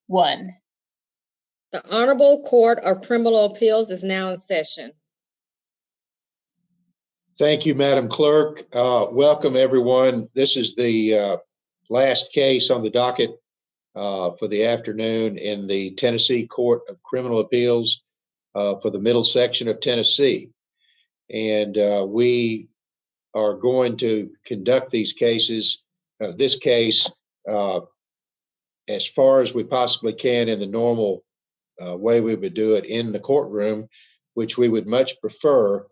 1. The Honorable Court of Criminal Appeals is now in session. Thank you, Madam Clerk. Welcome, everyone. This is the last case on the docket for the afternoon in the Tennessee Court of Criminal Appeals for the middle section of Tennessee. And we are going to conduct these cases, this case, as far as we possibly can in the normal way we would do it in the courtroom, which we would much prefer.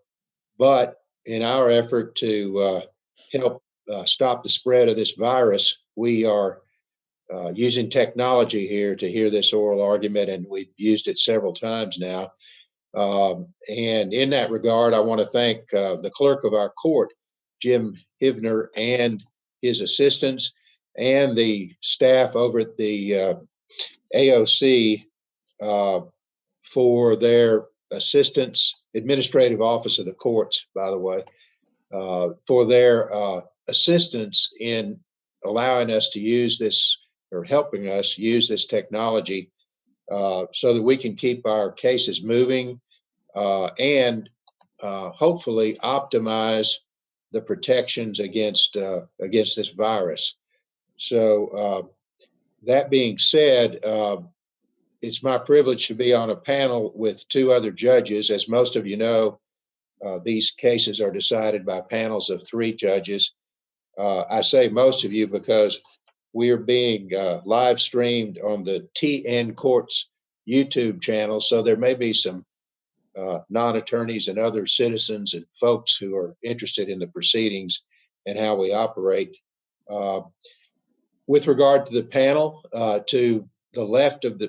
But in our effort to help stop the spread of this virus, we are using technology here to hear this oral argument, and we've used it several times now. And in that regard, I want to thank the clerk of our court, Jim Hivner, and his assistants, and the staff over at the AOC for their assistance, administrative office of the courts, by the way, for their assistance in allowing us to use this, or helping us use this technology so that we can keep our cases moving and hopefully optimize the protections against this virus. So that being said, it's my privilege to be on a panel with two other judges. As most of you know, these cases are decided by panels of 3 judges. I say most of you because we are being live streamed on the TN Courts YouTube channel, so there may be some non-attorneys and other citizens and folks who are interested in the proceedings and how we operate. With regard to the panel, to the left of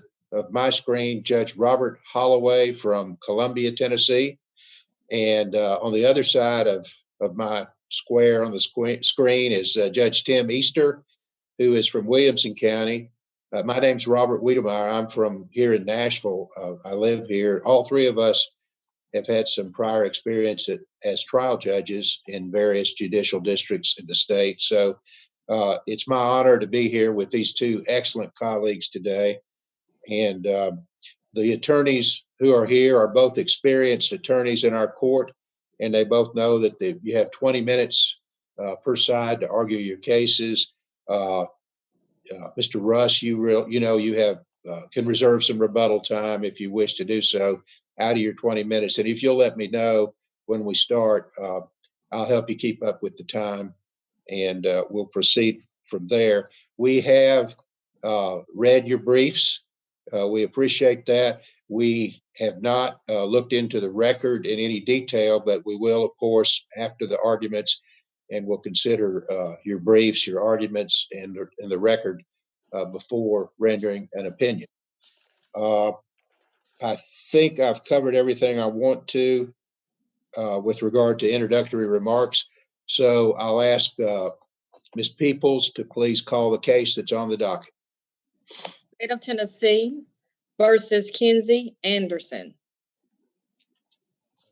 my screen, Judge Robert Holloway from Columbia, Tennessee, and on the other side of my square on the screen is Judge Tim Easter, who is from Williamson County. My name's Robert Wiedemeyer. I'm from here in Nashville. I live here. All 3 of us have had some prior experience as trial judges in various judicial districts in the state. So it's my honor to be here with these 2 excellent colleagues today. And the attorneys who are here are both experienced attorneys in our court, and they both know that you have 20 minutes per side to argue your cases. Mr. Russ, you have can reserve some rebuttal time if you wish to do so out of your 20 minutes. And if you'll let me know when we start, I'll help you keep up with the time, and we'll proceed from there. We have read your briefs. We appreciate that. We have not looked into the record in any detail, but we will, of course, after the arguments, and we'll consider your briefs, your arguments, and the record before rendering an opinion. I think I've covered everything I want to with regard to introductory remarks. So I'll ask Ms. Peoples to please call the case that's on the docket. State of Tennessee versus Kenzi Anderson.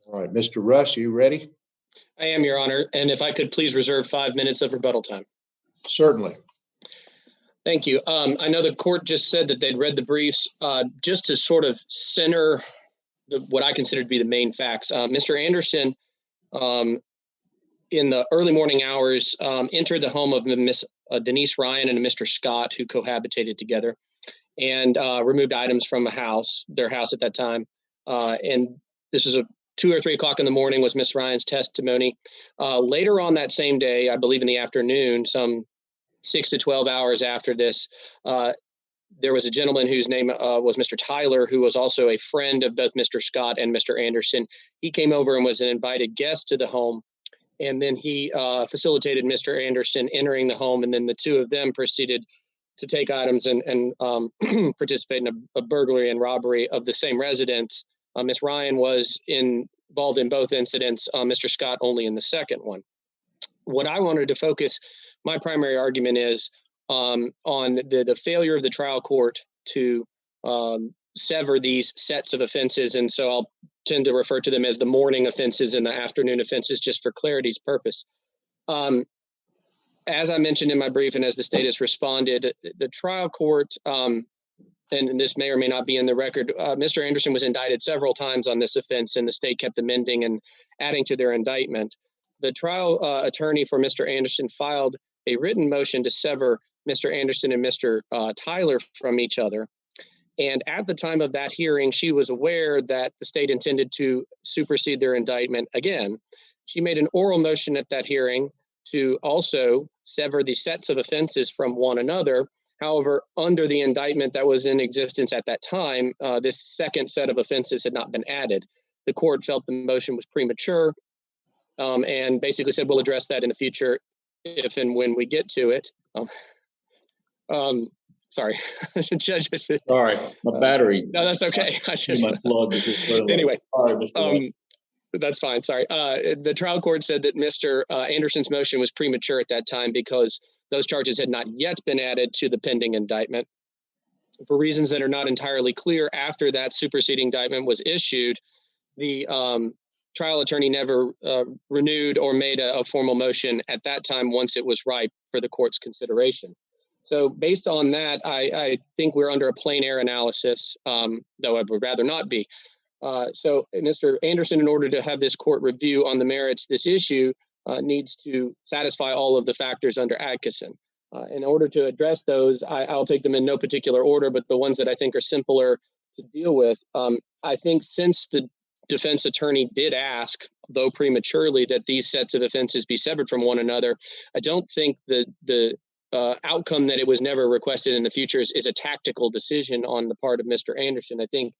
All right, Mr. Russ, are you ready? I am, Your Honor. And if I could please reserve 5 minutes of rebuttal time. Certainly. Thank you. I know the court just said that they'd read the briefs. Just to sort of center what I consider to be the main facts. Mr. Anderson, in the early morning hours, entered the home of Miss Denise Ryan and Mr. Scott, who cohabitated together, and removed items from their house at that time. And this is 2 or 3 o'clock in the morning was Miss Ryan's testimony. Later on that same day, I believe in the afternoon, some 6 to 12 hours after this, there was a gentleman whose name was Mr. Tyler, who was also a friend of both Mr. Scott and Mr. Anderson. He came over and was an invited guest to the home. And then he facilitated Mr. Anderson entering the home. And then the 2 of them proceeded to take items and participate in a burglary and robbery of the same residence. Miss Ryan was involved in both incidents, Mr. Scott only in the second one. What I wanted to focus my primary argument is on the failure of the trial court to sever these sets of offenses. And so I'll tend to refer to them as the morning offenses and the afternoon offenses, just for clarity's purpose. As I mentioned in my brief, and as the state has responded, the trial court and this may or may not be in the record, Mr. Anderson was indicted several times on this offense, and the state kept amending and adding to their indictment. The trial attorney for Mr. Anderson filed a written motion to sever Mr. Anderson and Mr. Tyler from each other. And at the time of that hearing, she was aware that the state intended to supersede their indictment again. She made an oral motion at that hearing to also sever the sets of offenses from one another. However, under the indictment that was in existence at that time, this second set of offenses had not been added. The court felt the motion was premature and basically said, we'll address that in the future if and when we get to it. Sorry, Judge. Sorry, my battery. No, that's okay. I just my plug is just really anyway. Sorry, Mr. That's fine. Sorry. The trial court said that Mr. Anderson's motion was premature at that time because those charges had not yet been added to the pending indictment. For reasons that are not entirely clear, after that superseding indictment was issued, the trial attorney never renewed or made a formal motion at that time once it was ripe for the court's consideration. So based on that, I think we're under a plain error analysis, though I would rather not be. So Mr. Anderson, in order to have this court review on the merits, this issue needs to satisfy all of the factors under Atkinson. In order to address those, I'll take them in no particular order, but the ones that I think are simpler to deal with. I think since the defense attorney did ask, though prematurely, that these sets of offenses be severed from one another, I don't think that the outcome that it was never requested in the future is a tactical decision on the part of Mr. Anderson. I think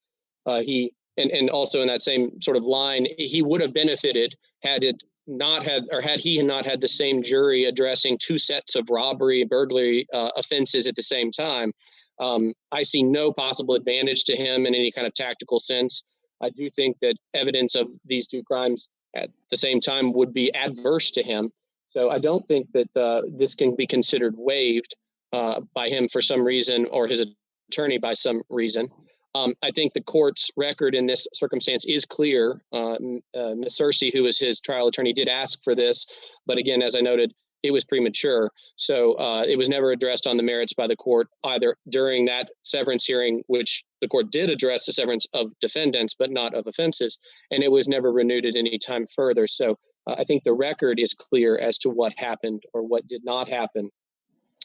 he, and also in that same sort of line, he would have benefited had it not had, or had he not had the same jury addressing two sets of robbery and burglary offenses at the same time. I see no possible advantage to him in any kind of tactical sense. I do think that evidence of these two crimes at the same time would be adverse to him. So I don't think that this can be considered waived by him for some reason or his attorney by some reason. I think the court's record in this circumstance is clear. Ms. Searcy, who was his trial attorney, did ask for this. But again, as I noted, it was premature. So it was never addressed on the merits by the court, either during that severance hearing, which the court did address the severance of defendants, but not of offenses. And it was never renewed at any time further. So I think the record is clear as to what happened or what did not happen.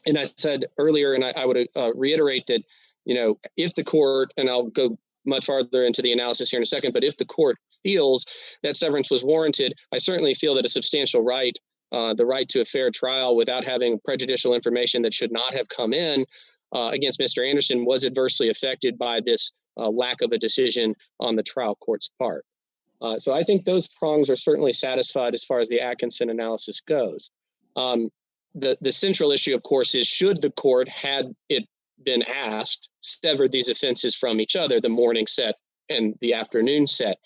And I said earlier, and I would reiterate that, you know, if the court, and I'll go much farther into the analysis here in a second, but if the court feels that severance was warranted, I certainly feel that a substantial right, the right to a fair trial without having prejudicial information that should not have come in against Mr. Anderson was adversely affected by this lack of a decision on the trial court's part. So I think those prongs are certainly satisfied as far as the Atkinson analysis goes. The central issue, of course, is should the court, had it been asked, sever these offenses from each other, the morning set and the afternoon set.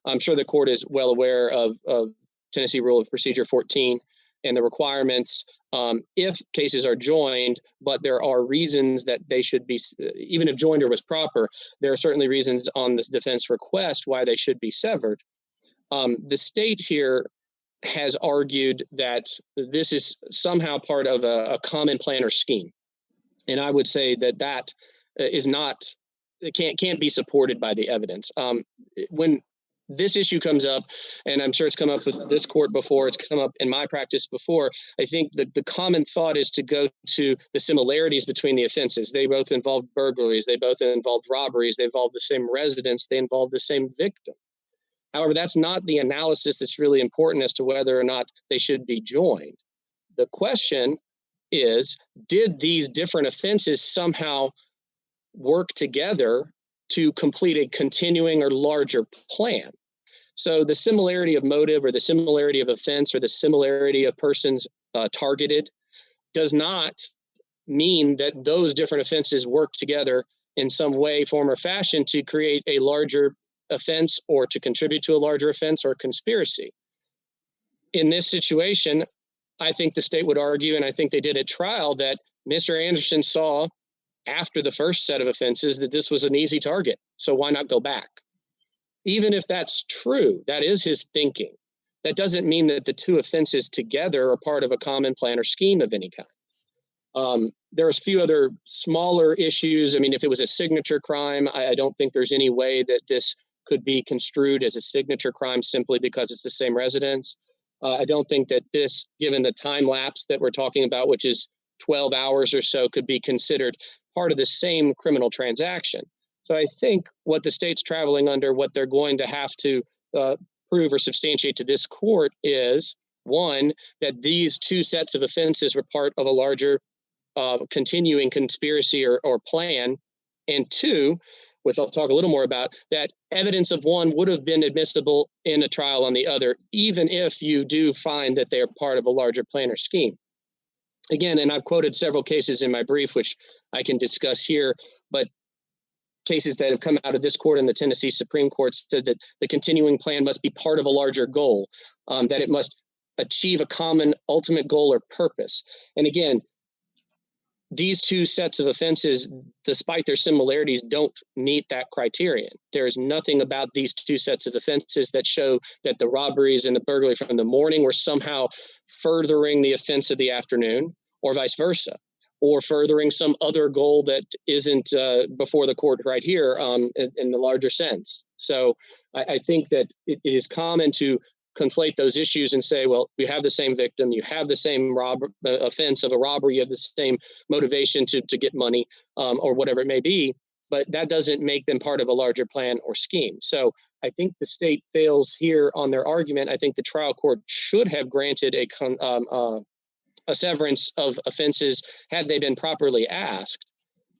I'm sure the court is well aware of Tennessee Rule of Procedure 14 and the requirements if cases are joined, but there are reasons that they should be, even if joinder was proper, there are certainly reasons on this defense request why they should be severed. The state here has argued that this is somehow part of a common plan or scheme. And I would say that that is not, it can't be supported by the evidence. When this issue comes up, and I'm sure it's come up with this court before, it's come up in my practice before, I think that the common thought is to go to the similarities between the offenses. They both involve burglaries, they both involve robberies, they involve the same residents, they involve the same victim. However, that's not the analysis that's really important as to whether or not they should be joined. The question is, did these different offenses somehow work together to complete a continuing or larger plan? So the similarity of motive or the similarity of offense or the similarity of persons targeted does not mean that those different offenses work together in some way, form, or fashion to create a larger offense or to contribute to a larger offense or conspiracy. In this situation, I think the state would argue, and I think they did at trial, that Mr. Anderson saw after the first set of offenses that this was an easy target. So why not go back? Even if that's true, that is his thinking. That doesn't mean that the two offenses together are part of a common plan or scheme of any kind. There's a few other smaller issues. I mean, if it was a signature crime, I don't think there's any way that this could be construed as a signature crime simply because it's the same residence. I don't think that this, given the time lapse that we're talking about, which is 12 hours or so, could be considered part of the same criminal transaction. So I think what the state's traveling under, what they're going to have to prove or substantiate to this court is, one, that these two sets of offenses were part of a larger continuing conspiracy or plan, and two, which I'll talk a little more about, that evidence of one would have been admissible in a trial on the other, even if you do find that they are part of a larger plan or scheme. Again, and I've quoted several cases in my brief, which I can discuss here, but cases that have come out of this court and the Tennessee Supreme Court said that the continuing plan must be part of a larger goal, that it must achieve a common ultimate goal or purpose. And again, these two sets of offenses, despite their similarities, don't meet that criterion. There is nothing about these two sets of offenses that show that the robberies and the burglary from the morning were somehow furthering the offense of the afternoon, or vice versa, or furthering some other goal that isn't before the court right here in the larger sense. So I think that it is common to conflate those issues and say, well, you have the same victim, you have the same offense of a robbery, you have the same motivation to get money or whatever it may be, but that doesn't make them part of a larger plan or scheme. So I think the state fails here on their argument. I think the trial court should have granted a severance of offenses had they been properly asked.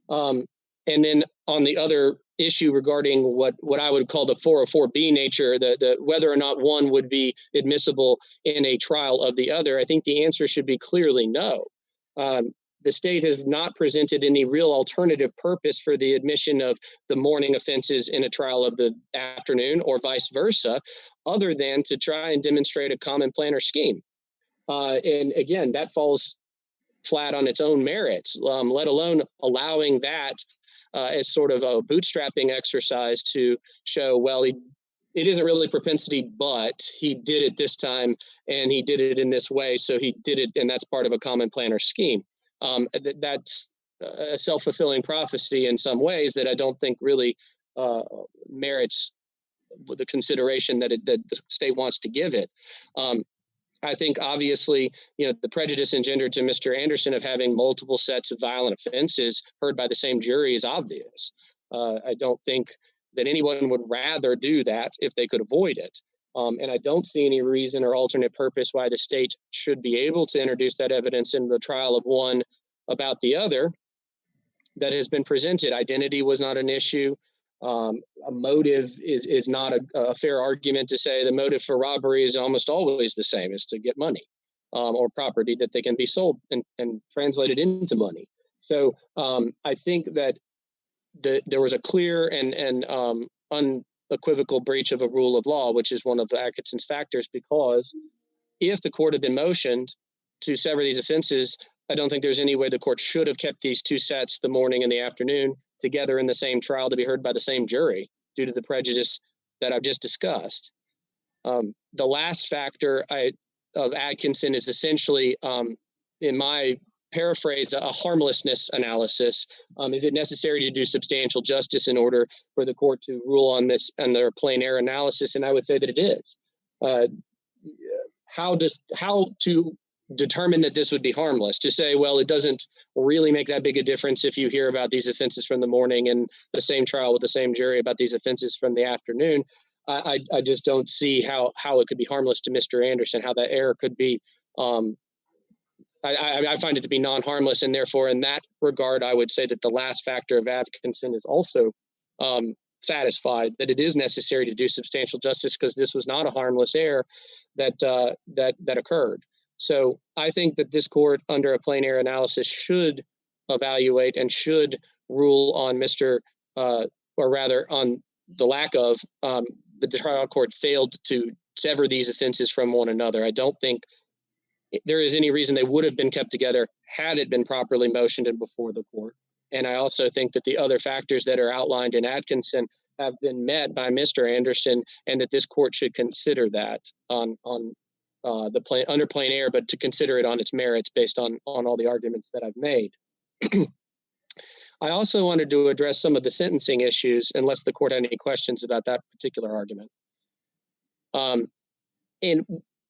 And then on the other issue regarding what I would call the 404B nature, the whether or not one would be admissible in a trial of the other, I think the answer should be clearly no. The state has not presented any real alternative purpose for the admission of the morning offenses in a trial of the afternoon or vice versa, other than to try and demonstrate a common plan or scheme. And again, that falls flat on its own merits, let alone allowing that as sort of a bootstrapping exercise to show, well, it isn't really propensity, but he did it this time and he did it in this way. So he did it, and that's part of a common plan or scheme. That's a self-fulfilling prophecy in some ways that I don't think really merits the consideration that the state wants to give it. I think obviously, the prejudice engendered to Mr. Anderson of having multiple sets of violent offenses heard by the same jury is obvious. I don't think that anyone would rather do that if they could avoid it. And I don't see any reason or alternate purpose why the state should be able to introduce that evidence in the trial of one about the other that has been presented. Identity was not an issue. A motive is not a fair argument to say the motive for robbery is almost always the same, is to get money or property that they can be sold and translated into money. So I think that there was a clear and unequivocal breach of a rule of law, which is one of Atkinson's factors, because if the court had been motioned to sever these offenses, I don't think there's any way the court should have kept these two sets, the morning and the afternoon, together in the same trial to be heard by the same jury due to the prejudice that I've just discussed. The last factor of Atkinson is essentially, in my paraphrase, a harmlessness analysis. Is it necessary to do substantial justice in order for the court to rule on this under plain error analysis? And I would say that it is. How to determine that this would be harmless, to say, well, it doesn't really make that big a difference if you hear about these offenses from the morning and the same trial with the same jury about these offenses from the afternoon. I just don't see how it could be harmless to Mr. Anderson, how that error could be. I find it to be non-harmless, and therefore in that regard, I would say that the last factor of Atkinson is also satisfied, that it is necessary to do substantial justice because this was not a harmless error that occurred. So I think that this court, under a plain error analysis, should evaluate and should rule on on the lack of the trial court failed to sever these offenses from one another. I don't think there is any reason they would have been kept together had it been properly motioned and before the court. And I also think that the other factors that are outlined in Atkinson have been met by Mr. Anderson, and that this court should consider that on under plain error, but to consider it on its merits based on all the arguments that I've made. I also wanted to address some of the sentencing issues, unless the court had any questions about that particular argument. And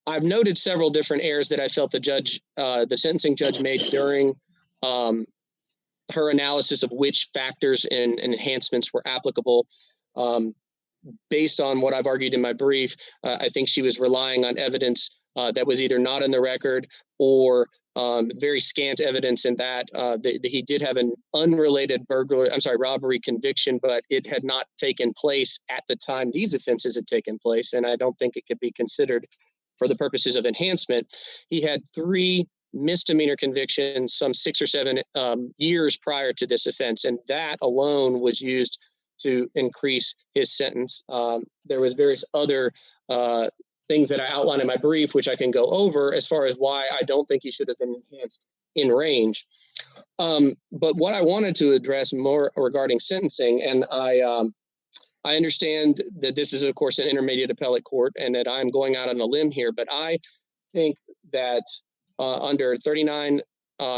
I've noted several different errors that I felt the sentencing judge made during her analysis of which factors and enhancements were applicable. Based on what I've argued in my brief, I think she was relying on evidence that was either not in the record or very scant evidence in that he did have an unrelated robbery conviction, but it had not taken place at the time these offenses had taken place, and I don't think it could be considered for the purposes of enhancement. He had 3 misdemeanor convictions some 6 or 7 years prior to this offense, and that alone was used to increase his sentence. There was various other things that I outlined in my brief, which I can go over as far as why I don't think he should have been enhanced in range. But what I wanted to address more regarding sentencing, and I understand that this is, of course, an intermediate appellate court and that I'm going out on a limb here, but I think that under 39,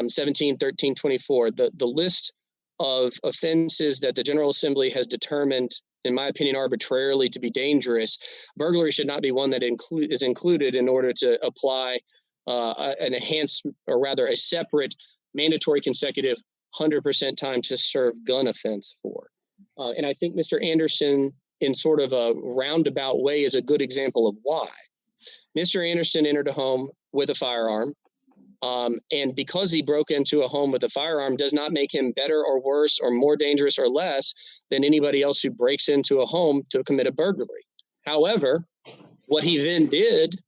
17, 13, 24, the list of offenses that the General Assembly has determined, in my opinion, arbitrarily to be dangerous, burglary should not be one that is included in order to apply an enhanced, or rather a separate mandatory consecutive 100% time to serve gun offense for. And I think Mr. Anderson, in sort of a roundabout way, is a good example of why. Mr. Anderson entered a home with a firearm. And because he broke into a home with a firearm does not make him better or worse or more dangerous or less than anybody else who breaks into a home to commit a burglary. However, what he then did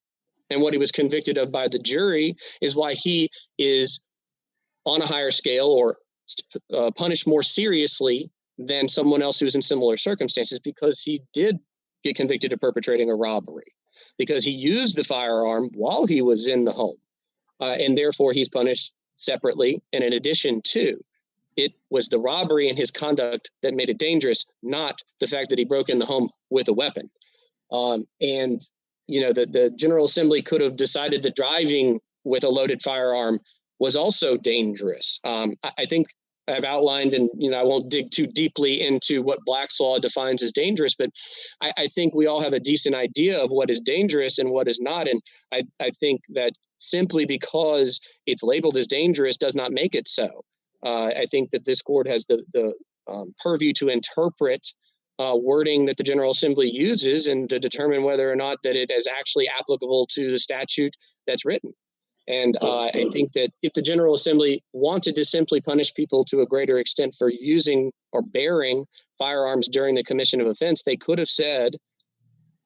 and what he was convicted of by the jury is why he is on a higher scale or punished more seriously than someone else who's in similar circumstances, because he did get convicted of perpetrating a robbery, because he used the firearm while he was in the home. And therefore, he's punished separately. And in addition to, it was the robbery and his conduct that made it dangerous, not the fact that he broke in the home with a weapon. And, you know, the General Assembly could have decided that driving with a loaded firearm was also dangerous. I think I've outlined, and, you know, I won't dig too deeply into what Black's Law defines as dangerous, but I think we all have a decent idea of what is dangerous and what is not. And I think that simply because it's labeled as dangerous does not make it so. I think that this court has the purview to interpret wording that the General Assembly uses and to determine whether or not that it is actually applicable to the statute that's written. And I think that if the General Assembly wanted to simply punish people to a greater extent for using or bearing firearms during the commission of offense, they could have said,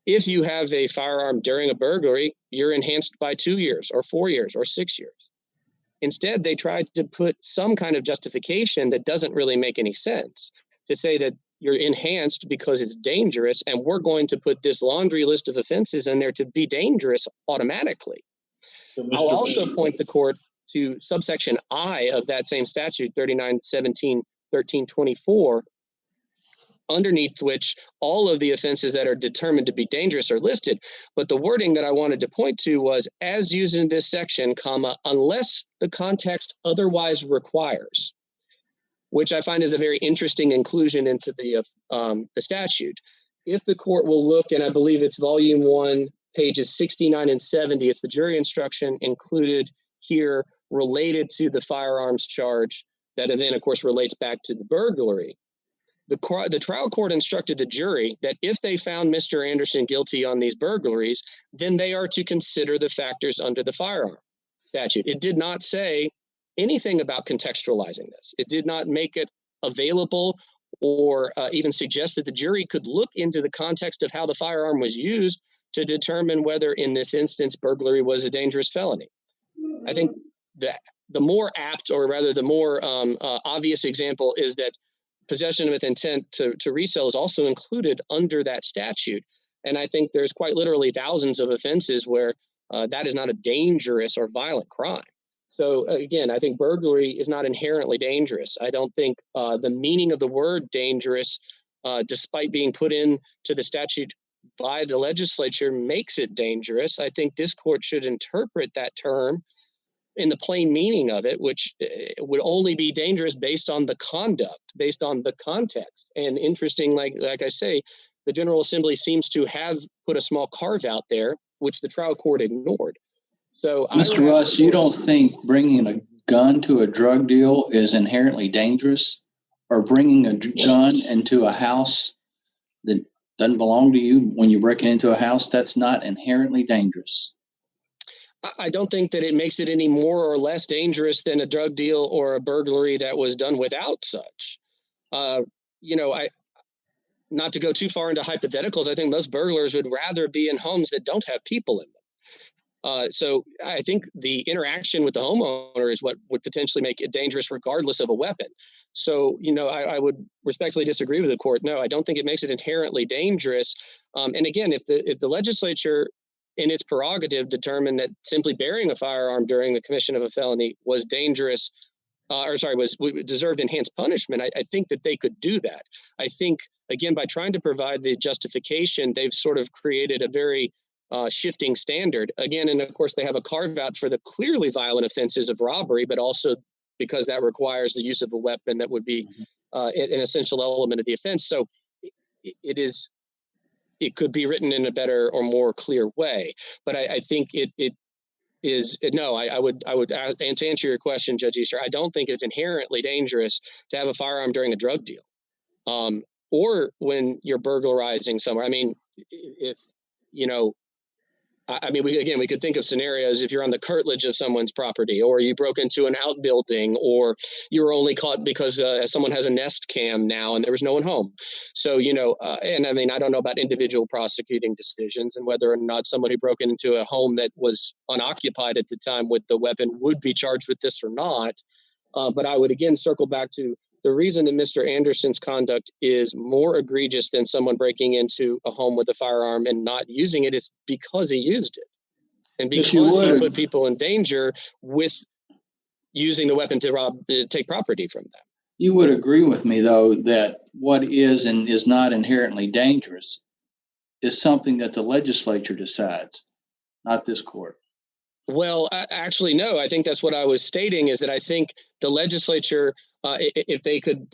if you have a firearm during a burglary, you're enhanced by 2 years or 4 years or 6 years. Instead, they tried to put some kind of justification that doesn't really make any sense, to say that you're enhanced because it's dangerous, and we're going to put this laundry list of offenses in there to be dangerous automatically. I'll also point the court to subsection I of that same statute, 39-17-13-24, underneath which all of the offenses that are determined to be dangerous are listed. But the wording that I wanted to point to was, as used in this section, comma, unless the context otherwise requires, which I find is a very interesting inclusion into the statute. If the court will look, and I believe it's volume 1, pages 69 and 70, it's the jury instruction included here related to the firearms charge that then, of course, relates back to the burglary. The trial court instructed the jury that if they found Mr. Anderson guilty on these burglaries, then they are to consider the factors under the firearm statute. It did not say anything about contextualizing this. It did not make it available or even suggest that the jury could look into the context of how the firearm was used to determine whether, in this instance, burglary was a dangerous felony. I think that the more apt, or rather the more obvious example, is that possession with intent to resell is also included under that statute. And I think there's quite literally thousands of offenses where that is not a dangerous or violent crime. So again, I think burglary is not inherently dangerous. I don't think the meaning of the word dangerous, despite being put into the statute by the legislature makes it dangerous. I think this court should interpret that term in the plain meaning of it, which would only be dangerous based on the conduct, based on the context. And interesting, like I say, the General Assembly seems to have put a small carve out there, which the trial court ignored. So, Mr. Russ, you don't think bringing a gun to a drug deal is inherently dangerous, or bringing a gun into a house that doesn't belong to you when you're breaking into a house, that's not inherently dangerous? I don't think that it makes it any more or less dangerous than a drug deal or a burglary that was done without such. Not to go too far into hypotheticals, I think most burglars would rather be in homes that don't have people in them. So I think the interaction with the homeowner is what would potentially make it dangerous regardless of a weapon. So, I would respectfully disagree with the court. No, I don't think it makes it inherently dangerous. And again, if the legislature in its prerogative determined that simply bearing a firearm during the commission of a felony was dangerous, deserved enhanced punishment, I think that they could do that. I think, again, by trying to provide the justification, they've sort of created a very shifting standard. Again, and of course, they have a carve out for the clearly violent offenses of robbery, but also because that requires the use of a weapon that would be an essential element of the offense. So it could be written in a better or more clear way. But I think I would, and to answer your question, Judge Easter, I don't think it's inherently dangerous to have a firearm during a drug deal, or when you're burglarizing somewhere. I mean, we could think of scenarios if you're on the curtilage of someone's property, or you broke into an outbuilding, or you were only caught because someone has a Nest Cam now and there was no one home. So, I don't know about individual prosecuting decisions and whether or not someone who broke into a home that was unoccupied at the time with the weapon would be charged with this or not. But I would again circle back to the reason that Mr. Anderson's conduct is more egregious than someone breaking into a home with a firearm and not using it is because he used it. And because he put people in danger with using the weapon to take property from them. You would agree with me, though, that what is and is not inherently dangerous is something that the legislature decides, not this court. Well, actually, no. I think that's what I was stating, is that I think the legislature, if they could,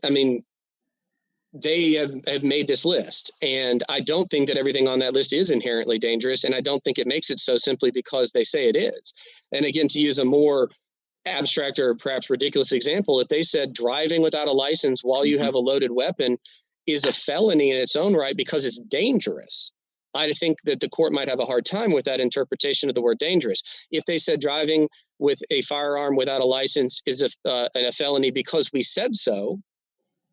they have made this list. And I don't think that everything on that list is inherently dangerous. And I don't think it makes it so simply because they say it is. And again, to use a more abstract or perhaps ridiculous example, if they said driving without a license while you have a loaded weapon is a felony in its own right because it's dangerous, I think that the court might have a hard time with that interpretation of the word dangerous. If they said driving with a firearm without a license is a felony because we said so,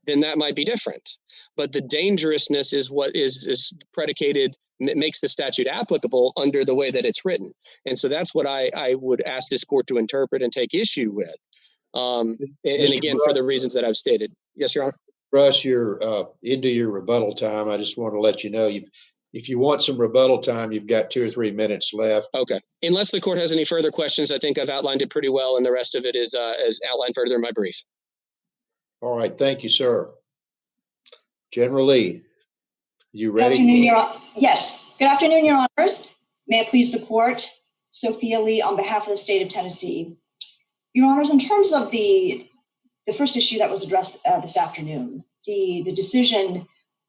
then that might be different. But the dangerousness is what is predicated, makes the statute applicable under the way that it's written. And so that's what I would ask this court to interpret and take issue with. And again, for the reasons that I've stated. Yes, Your Honor. Russ, you're into your rebuttal time. I just want to let you know if you want some rebuttal time, you've got 2 or 3 minutes left. Okay. Unless the court has any further questions, I think I've outlined it pretty well, and the rest of it is outlined further in my brief. All right. Thank you, sir. General Lee, you ready? Good afternoon, yes. Good afternoon, Your Honors. May it please the court, Sophia Lee on behalf of the state of Tennessee. Your Honors, in terms of the first issue that was addressed this afternoon, the decision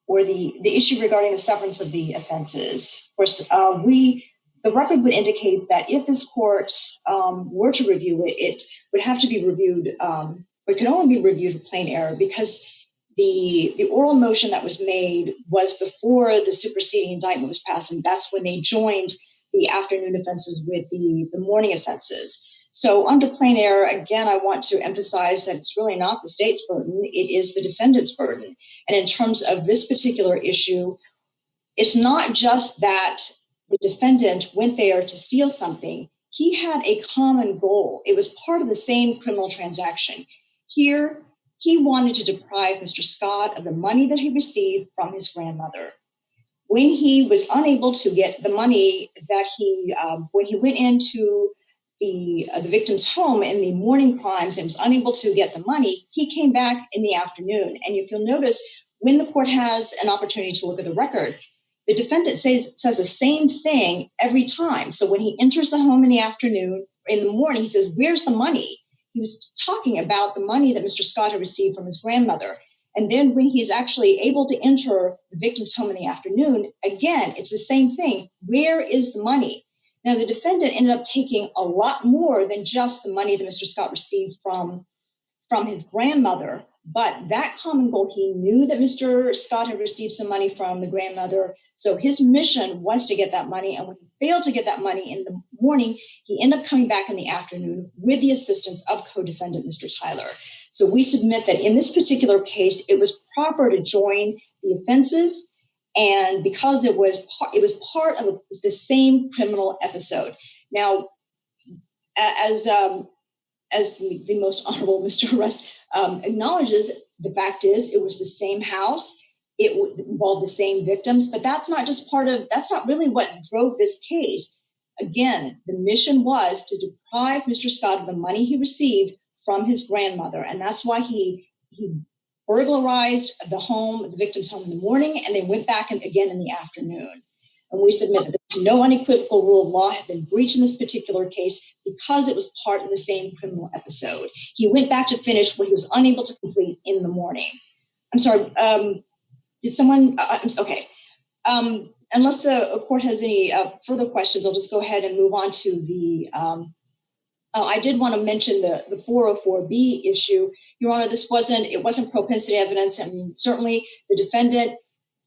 or the issue regarding the severance of the offenses. Of course, the record would indicate that if this court were to review it, it would have to be reviewed, but could only be reviewed with plain error because the oral motion that was made was before the superseding indictment was passed, and that's when they joined the afternoon offenses with the morning offenses. So under plain error, again, I want to emphasize that it's really not the state's burden, it is the defendant's burden. And in terms of this particular issue, it's not just that the defendant went there to steal something. He had a common goal. It was part of the same criminal transaction. Here, he wanted to deprive Mr. Scott of the money that he received from his grandmother. When he was unable to get the money that when he went into the victim's home in the morning crimes and was unable to get the money, he came back in the afternoon. And if you'll notice, when the court has an opportunity to look at the record, the defendant says the same thing every time. So when he enters the home in the morning, he says, "Where's the money?" He was talking about the money that Mr. Scott had received from his grandmother. And then when he's actually able to enter the victim's home in the afternoon, again, it's the same thing. Where is the money? Now, the defendant ended up taking a lot more than just the money that Mr. Scott received from his grandmother. But that common goal, he knew that Mr. Scott had received some money from the grandmother. So his mission was to get that money. And when he failed to get that money in the morning, he ended up coming back in the afternoon with the assistance of co-defendant Mr. Tyler. So we submit that in this particular case, it was proper to join the offenses. And because it was part of the same criminal episode. Now, as the most honorable Mr. Russ acknowledges, the fact is it was the same house. It involved the same victims, but that's not really what drove this case. Again, the mission was to deprive Mr. Scott of the money he received from his grandmother. And that's why he burglarized the victim's home in the morning, and they went back again in the afternoon. And we submit that no unequivocal rule of law had been breached in this particular case because it was part of the same criminal episode. He went back to finish what he was unable to complete in the morning. I'm sorry, did someone, okay. Unless the court has any further questions, I'll just go ahead and move on to the, I did want to mention the 404B issue. Your Honor, it wasn't propensity evidence. I mean, certainly the defendant,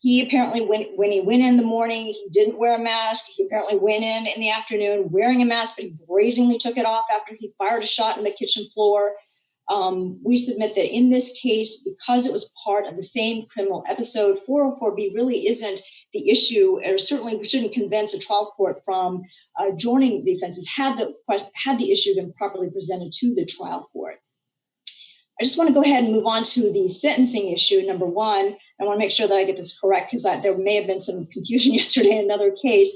he apparently, when he went in the morning, he didn't wear a mask. He apparently went in the afternoon wearing a mask, but he brazenly took it off after he fired a shot in the kitchen floor. We submit that in this case, because it was part of the same criminal episode, 404B really isn't the issue, or certainly we shouldn't convince a trial court from joining the offenses had the issue been properly presented to the trial court. I just want to go ahead and move on to the sentencing issue. Number one, I want to make sure that I get this correct because there may have been some confusion yesterday in another case.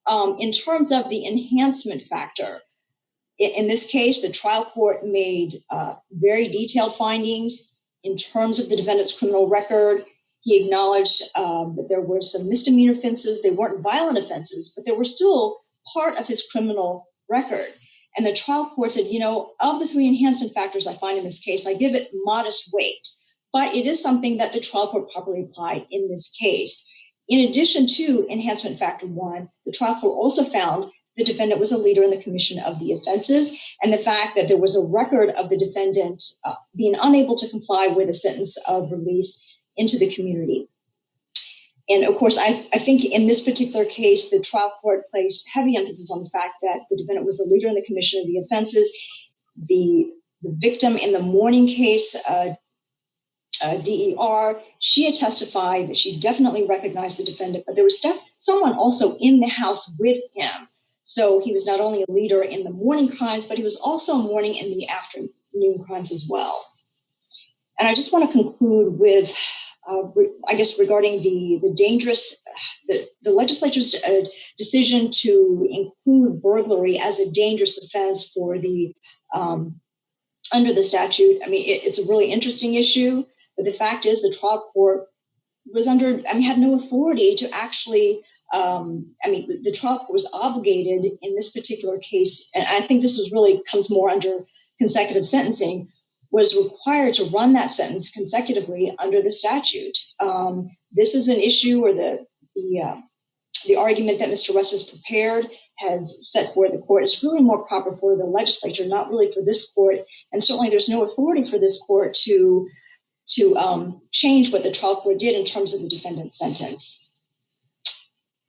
In terms of the enhancement factor, in this case, the trial court made very detailed findings in terms of the defendant's criminal record. He acknowledged that there were some misdemeanor offenses. They weren't violent offenses, but they were still part of his criminal record. And the trial court said, of the three enhancement factors I find in this case, I give it modest weight. But it is something that the trial court properly applied in this case. In addition to enhancement factor one, the trial court also found the defendant was a leader in the commission of the offenses, and the fact that there was a record of the defendant being unable to comply with a sentence of release into the community. And of course, I think in this particular case, the trial court placed heavy emphasis on the fact that the defendant was a leader in the commission of the offenses. The victim in the morning case, DER, she had testified that she definitely recognized the defendant, but there was someone also in the house with him. So he was not only a leader in the morning crimes, but he was also a morning and the afternoon crimes as well. And I just want to conclude with, regarding the legislature's decision to include burglary as a dangerous offense for the under the statute. I mean, it's a really interesting issue, but the fact is the trial court was had no authority to actually. The trial court was obligated in this particular case, and I think this comes more under consecutive sentencing, was required to run that sentence consecutively under the statute. This is an issue where the argument that Mr. Russ has prepared has set forth the court is really more proper for the legislature, not really for this court. And certainly there's no authority for this court to change what the trial court did in terms of the defendant's sentence.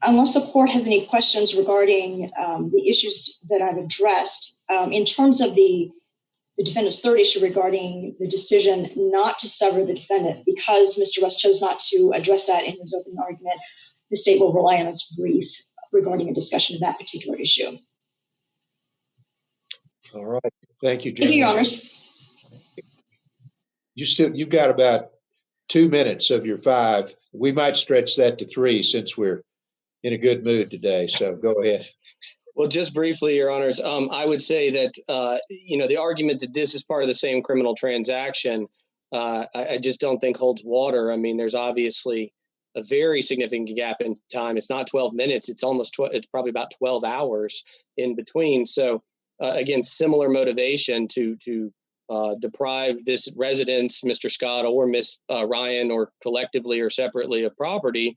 Unless the court has any questions regarding the issues that I've addressed, in terms of the defendant's third issue regarding the decision not to sever the defendant, because Mr. Russ chose not to address that in his opening argument, the state will rely on its brief regarding a discussion of that particular issue. All right. Thank you, Jen. Thank you, Your Honors. You've got about 2 minutes of your 5. We might stretch that to 3 since we're in a good mood today. So go ahead. Well, just briefly, Your Honors, I would say that, the argument that this is part of the same criminal transaction, I just don't think holds water. I mean, there's obviously a very significant gap in time. It's not 12 minutes. It's almost, it's probably about 12 hours in between. So again, similar motivation to deprive this residence, Mr. Scott or Miss Ryan, or collectively or separately, of property,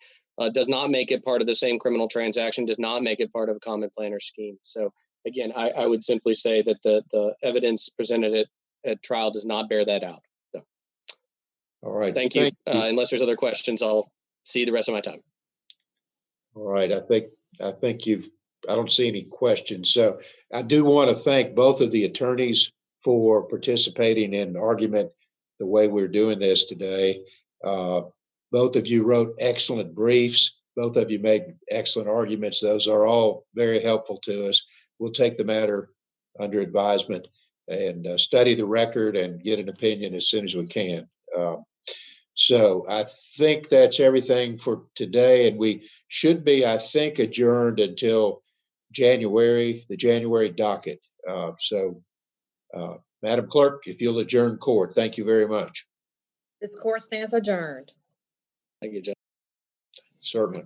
does not make it part of the same criminal transaction, does not make it part of a common plan or scheme. So again, I would simply say that the evidence presented at trial does not bear that out. So, All right. thank you. Unless there's other questions, I'll see the rest of my time. All right. I think I don't see any questions. So I do want to thank both of the attorneys for participating in argument the way we're doing this today. Both of you wrote excellent briefs. Both of you made excellent arguments. Those are all very helpful to us. We'll take the matter under advisement and study the record and get an opinion as soon as we can. So I think that's everything for today, and we should be, I think, adjourned until January, the January docket. Madam Clerk, if you'll adjourn court, thank you very much. This court stands adjourned. Thank you, Judge. Certainly.